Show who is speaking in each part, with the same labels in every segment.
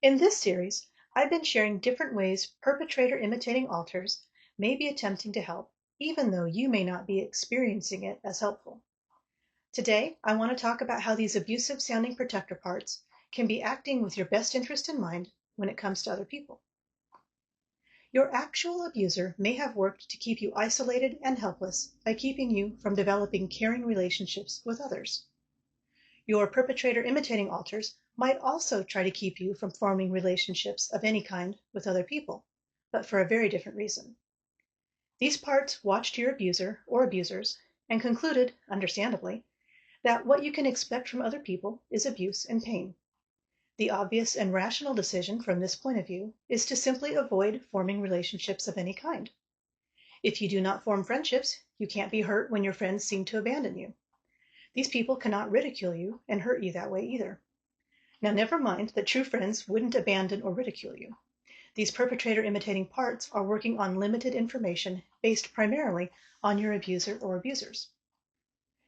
Speaker 1: In this series, I've been sharing different ways perpetrator imitating alters may be attempting to help, even though you may not be experiencing it as helpful. Today, I want to talk about how these abusive sounding protector parts can be acting with your best interest in mind when it comes to other people. Your actual abuser may have worked to keep you isolated and helpless by keeping you from developing caring relationships with others. Your perpetrator imitating alters might also try to keep you from forming relationships of any kind with other people, but for a very different reason. These parts watched your abuser or abusers and concluded, understandably, that what you can expect from other people is abuse and pain. The obvious and rational decision from this point of view is to simply avoid forming relationships of any kind. If you do not form friendships, you can't be hurt when your friends seem to abandon you. These people cannot ridicule you and hurt you that way either. Now, never mind that true friends wouldn't abandon or ridicule you. These perpetrator imitating parts are working on limited information based primarily on your abuser or abusers.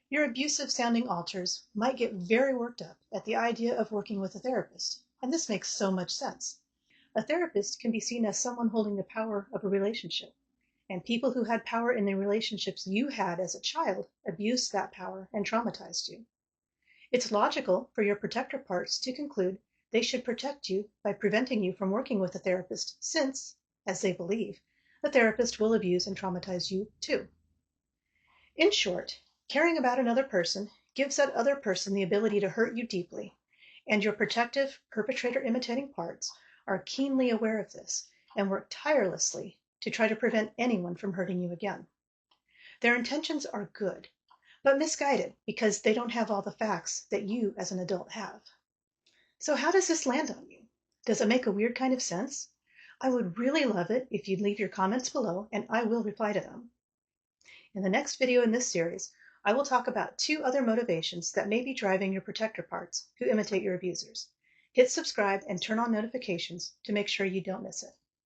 Speaker 1: Your abusive sounding alters might get very worked up at the idea of working with a therapist, and this makes so much sense. A therapist can be seen as someone holding the power of a relationship, and people who had power in the relationships you had as a child abused that power and traumatized you. It's logical for your protector parts to conclude they should protect you by preventing you from working with a therapist since, as they believe, the therapist will abuse and traumatize you too. In short, caring about another person gives that other person the ability to hurt you deeply, and your protective perpetrator imitating parts are keenly aware of this and work tirelessly to try to prevent anyone from hurting you again. Their intentions are good, but misguided because they don't have all the facts that you as an adult have. So how does this land on you? Does it make a weird kind of sense? I would really love it if you'd leave your comments below and I will reply to them. In the next video in this series, I will talk about 2 other motivations that may be driving your protector parts who imitate your abusers. Hit subscribe and turn on notifications to make sure you don't miss it.